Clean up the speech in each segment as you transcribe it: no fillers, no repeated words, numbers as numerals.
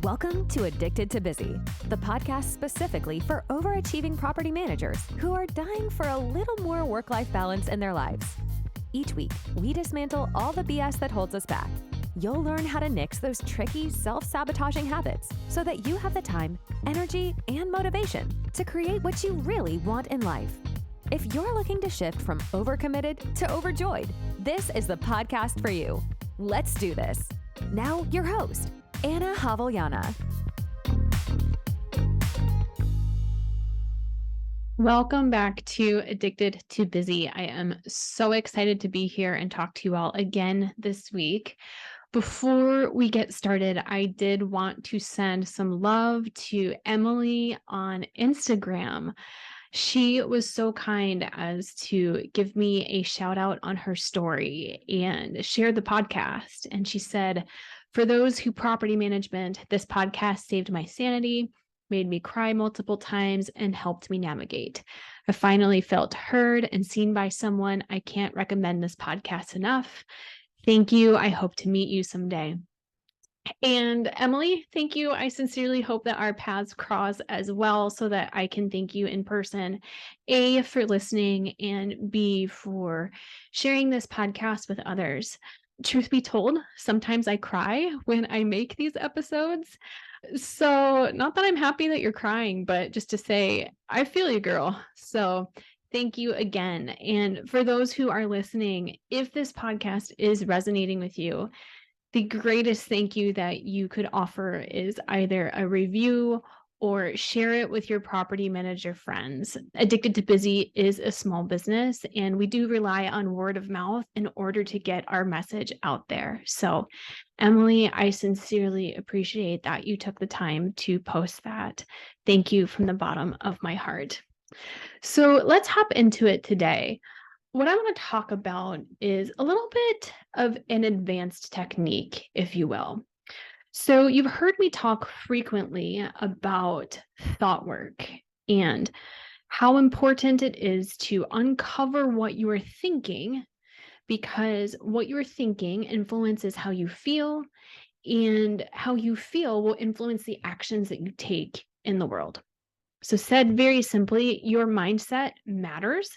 Welcome to Addicted to Busy, the podcast specifically for overachieving property managers who are dying for a little more work-life balance in their lives. Each week, we dismantle all the BS that holds us back. You'll learn how to nix those tricky, self-sabotaging habits so that you have the time, energy, and motivation to create what you really want in life. If you're looking to shift from overcommitted to overjoyed, this is the podcast for you. Let's do this. Now, your host, Anna Havliana. Welcome back to Addicted to Busy. I am so excited to be here and talk to you all again this week. Before we get started, I did want to send some love to Emily on Instagram. She was so kind as to give me a shout out on her story and share the podcast. And she said, for those who property management, this podcast saved my sanity, made me cry multiple times, and helped me navigate. I finally felt heard and seen by someone. I can't recommend this podcast enough. Thank you. I hope to meet you someday. And Emily, thank you. I sincerely hope that our paths cross as well so that I can thank you in person, A, for listening, and B, for sharing this podcast with others. Truth be told, sometimes I cry when I make these episodes. So not that I'm happy that you're crying, but just to say, I feel you, girl. So thank you again. And for those who are listening, if this podcast is resonating with you, the greatest thank you that you could offer is either a review or share it with your property manager friends. Addicted to Busy is a small business, and we do rely on word of mouth in order to get our message out there. So, Emily, I sincerely appreciate that you took the time to post that. Thank you from the bottom of my heart. So let's hop into it today. What I want to talk about is a little bit of an advanced technique, if you will. So you've heard me talk frequently about thought work and how important it is to uncover what you are thinking, because what you're thinking influences how you feel, and how you feel will influence the actions that you take in the world. So said very simply, your mindset matters.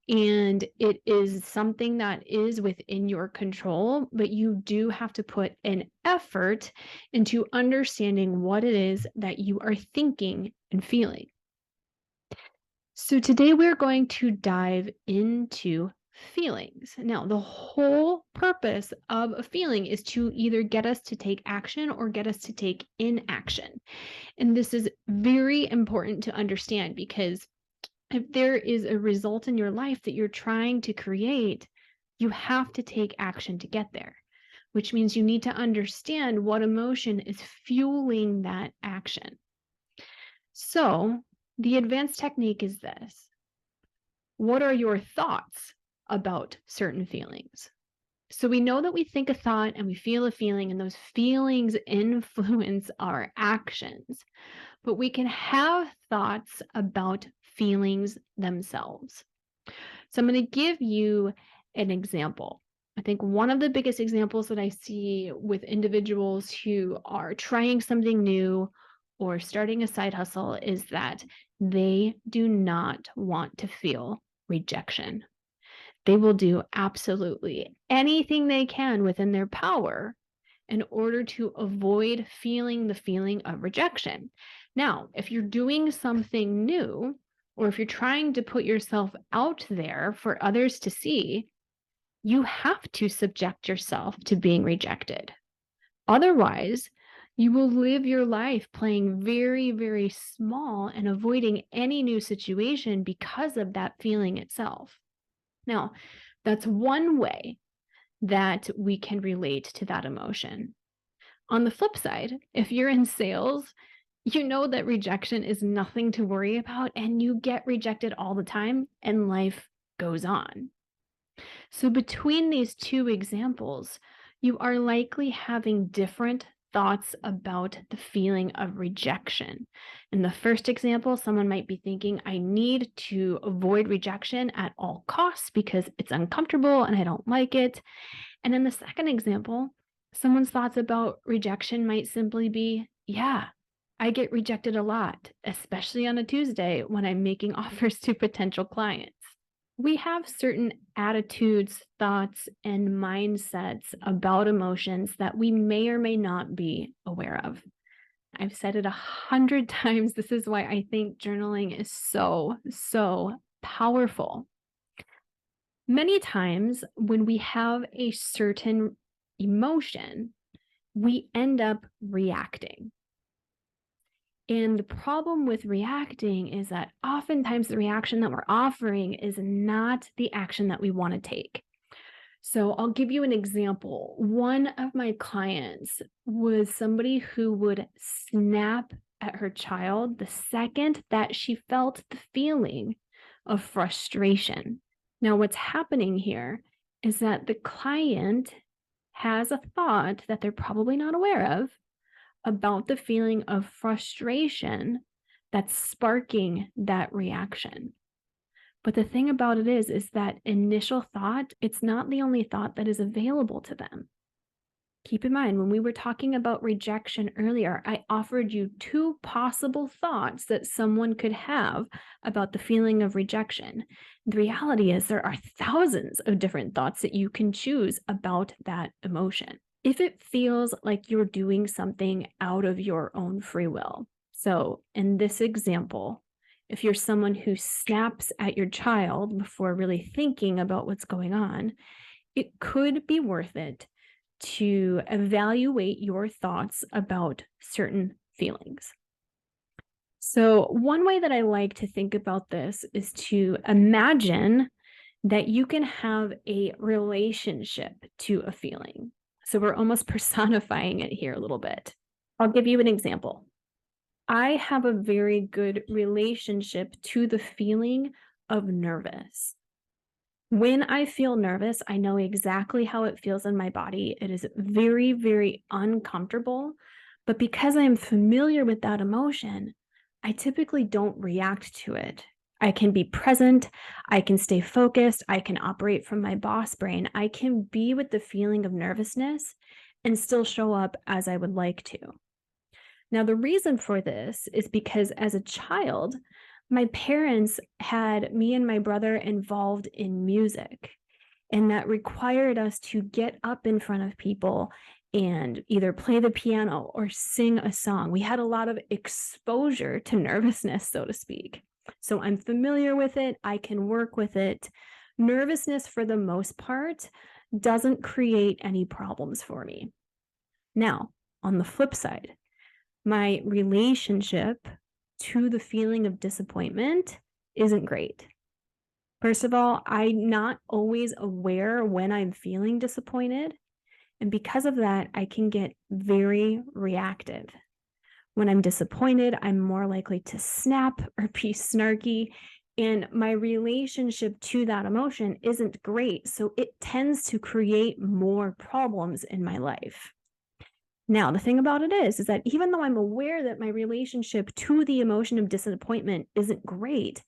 And it is something that is within your control, but you do have to put an effort into understanding what it is that you are thinking and feeling. So today we're going to dive into feelings. Now, the whole purpose of a feeling is to either get us to take action or get us to take inaction. And this is very important to understand, because if there is a result in your life that you're trying to create, you have to take action to get there, which means you need to understand what emotion is fueling that action. So the advanced technique is this. What are your thoughts about certain feelings? So we know that we think a thought and we feel a feeling, and those feelings influence our actions. But we can have thoughts about feelings themselves. So I'm going to give you an example. I think one of the biggest examples that I see with individuals who are trying something new or starting a side hustle is that they do not want to feel rejection. They will do absolutely anything they can within their power in order to avoid feeling the feeling of rejection. Now, if you're doing something new, or if you're trying to put yourself out there for others to see, you have to subject yourself to being rejected. Otherwise, you will live your life playing very, very small and avoiding any new situation because of that feeling itself. Now, that's one way that we can relate to that emotion. On the flip side, if you're in sales, you know that rejection is nothing to worry about, and you get rejected all the time, and life goes on. So between these two examples, you are likely having different thoughts about the feeling of rejection. In the first example, someone might be thinking, I need to avoid rejection at all costs because it's uncomfortable and I don't like it. And in the second example, someone's thoughts about rejection might simply be, Yeah, I get rejected a lot, especially on a Tuesday when I'm making offers to potential clients. We have certain attitudes, thoughts, and mindsets about emotions that we may or may not be aware of. I've said it 100 times. This is why I think journaling is so, so powerful. Many times when we have a certain emotion, we end up reacting. And the problem with reacting is that oftentimes the reaction that we're offering is not the action that we want to take. So I'll give you an example. One of my clients was somebody who would snap at her child the second that she felt the feeling of frustration. Now, what's happening here is that the client has a thought that they're probably not aware of about the feeling of frustration that's sparking that reaction. But the thing about it is that initial thought, it's not the only thought that is available to them. Keep in mind, when we were talking about rejection earlier, I offered you two possible thoughts that someone could have about the feeling of rejection. The reality is there are thousands of different thoughts that you can choose about that emotion. If it feels like you're doing something out of your own free will. So in this example, if you're someone who snaps at your child before really thinking about what's going on, it could be worth it to evaluate your thoughts about certain feelings. So one way that I like to think about this is to imagine that you can have a relationship to a feeling. So we're almost personifying it here a little bit. I'll give you an example. I have a very good relationship to the feeling of nervous. When I feel nervous, I know exactly how it feels in my body. It is very, very uncomfortable. But because I am familiar with that emotion, I typically don't react to it. I can be present. I can stay focused. I can operate from my boss brain. I can be with the feeling of nervousness and still show up as I would like to. Now, the reason for this is because as a child, my parents had me and my brother involved in music, and that required us to get up in front of people and either play the piano or sing a song. We had a lot of exposure to nervousness, so to speak. So I'm familiar with it. I can work with it. Nervousness, for the most part, doesn't create any problems for me. Now, on the flip side, my relationship to the feeling of disappointment isn't great. First of all, I'm not always aware when I'm feeling disappointed. And because of that, I can get very reactive. When I'm disappointed, I'm more likely to snap or be snarky. And my relationship to that emotion isn't great. So it tends to create more problems in my life. Now, the thing about it is that even though I'm aware that my relationship to the emotion of disappointment isn't great,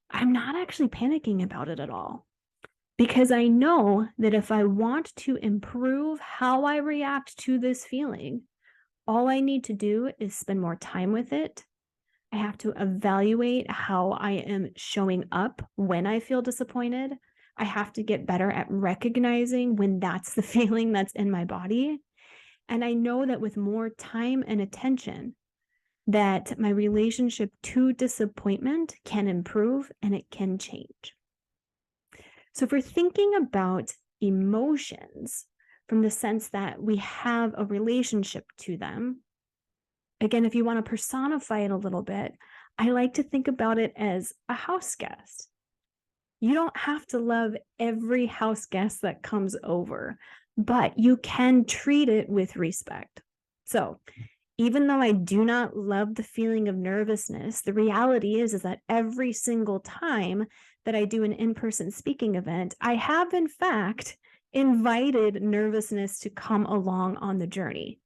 I'm not actually panicking about it at all. Because I know that if I want to improve how I react to this feeling, all I need to do is spend more time with it. I have to evaluate how I am showing up when I feel disappointed. I have to get better at recognizing when that's the feeling that's in my body. And I know that with more time and attention, that my relationship to disappointment can improve and it can change. So if we're thinking about emotions from the sense that we have a relationship to them, again, if you want to personify it a little bit, I like to think about it as a house guest. You don't have to love every house guest that comes over, but you can treat it with respect. So even though I do not love the feeling of nervousness, the reality is that every single time that I do an in-person speaking event, I have in fact invited nervousness to come along on the journey.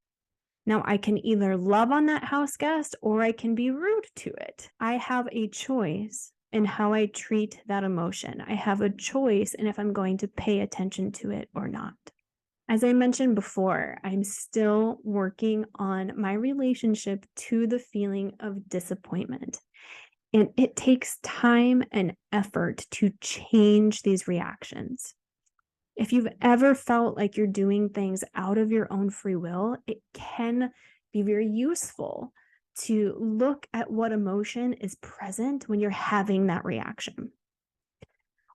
Now, I can either love on that house guest or I can be rude to it. I have a choice in how I treat that emotion. I have a choice in if I'm going to pay attention to it or not. As I mentioned before, I'm still working on my relationship to the feeling of disappointment. And it takes time and effort to change these reactions. If you've ever felt like you're doing things out of your own free will, it can be very useful to look at what emotion is present when you're having that reaction.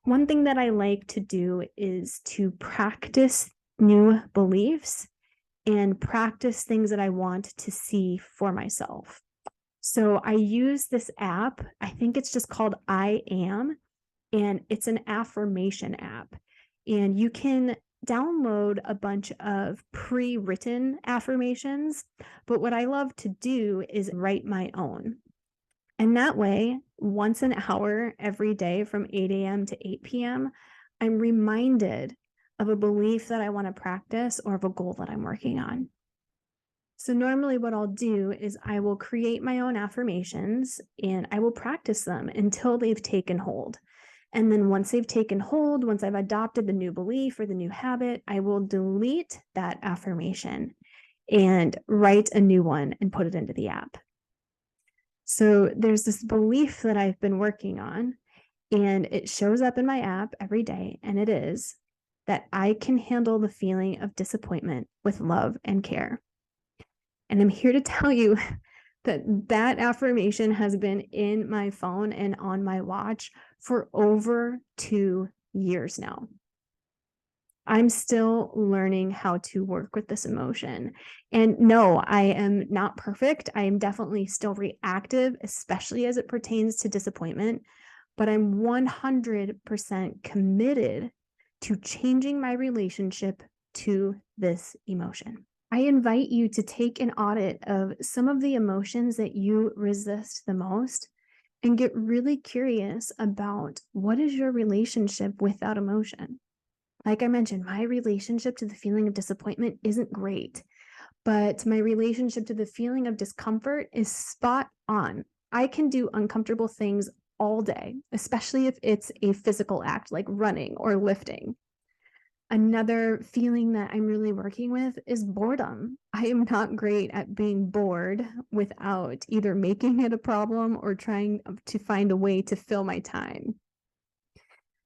One thing that I like to do is to practice new beliefs and practice things that I want to see for myself. So I use this app. I think it's just called I Am, and it's an affirmation app. And you can download a bunch of pre-written affirmations, but what I love to do is write my own. And that way, once an hour every day from 8 a.m. to 8 p.m., I'm reminded of a belief that I want to practice or of a goal that I'm working on. So normally what I'll do is I will create my own affirmations and I will practice them until they've taken hold. And then once they've taken hold, once I've adopted the new belief or the new habit, I will delete that affirmation and write a new one and put it into the app. So there's this belief that I've been working on, and it shows up in my app every day, and it is that I can handle the feeling of disappointment with love and care. And I'm here to tell you that that affirmation has been in my phone and on my watch for over 2 years now. I'm still learning how to work with this emotion. And no, I am not perfect. I am definitely still reactive, especially as it pertains to disappointment, but I'm 100% committed to changing my relationship to this emotion. I invite you to take an audit of some of the emotions that you resist the most and get really curious about what is your relationship with that emotion. Like I mentioned, my relationship to the feeling of disappointment isn't great, but my relationship to the feeling of discomfort is spot on. I can do uncomfortable things all day, especially if it's a physical act like running or lifting. Another feeling that I'm really working with is boredom. I am not great at being bored without either making it a problem or trying to find a way to fill my time.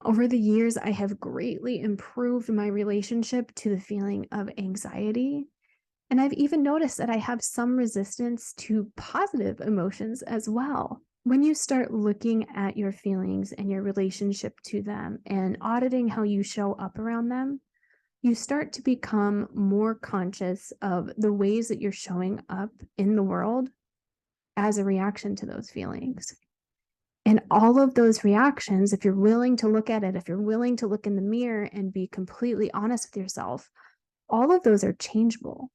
Over the years, I have greatly improved my relationship to the feeling of anxiety. And I've even noticed that I have some resistance to positive emotions as well. When you start looking at your feelings and your relationship to them and auditing how you show up around them, you start to become more conscious of the ways that you're showing up in the world as a reaction to those feelings. And all of those reactions, if you're willing to look at it, if you're willing to look in the mirror and be completely honest with yourself, all of those are changeable.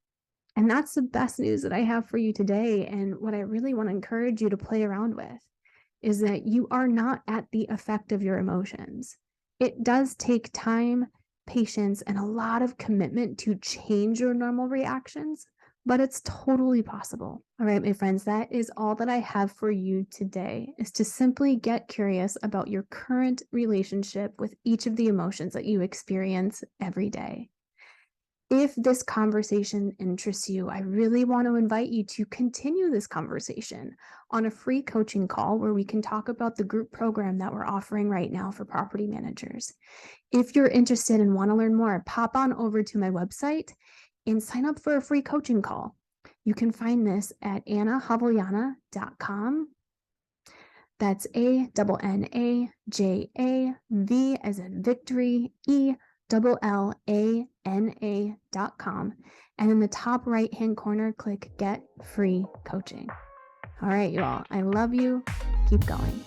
And that's the best news that I have for you today. And what I really want to encourage you to play around with is that you are not at the effect of your emotions. It does take time, patience, and a lot of commitment to change your normal reactions, but it's totally possible. All right, my friends, that is all that I have for you today, is to simply get curious about your current relationship with each of the emotions that you experience every day. If this conversation interests you, I really want to invite you to continue this conversation on a free coaching call where we can talk about the group program that we're offering right now for property managers. If you're interested and want to learn more, pop on over to my website and sign up for a free coaching call. You can find this at AnnaJav.com. That's ANNAJAV as in victory, ELLANA.com. And in the top right-hand corner, click Get Free Coaching. All right, you all, I love you. Keep going.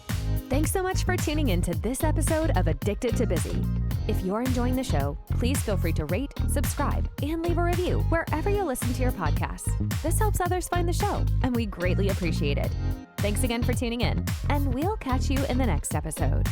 Thanks so much for tuning in to this episode of Addicted to Busy. If you're enjoying the show, please feel free to rate, subscribe, and leave a review wherever you listen to your podcasts. This helps others find the show, and we greatly appreciate it. Thanks again for tuning in, and we'll catch you in the next episode.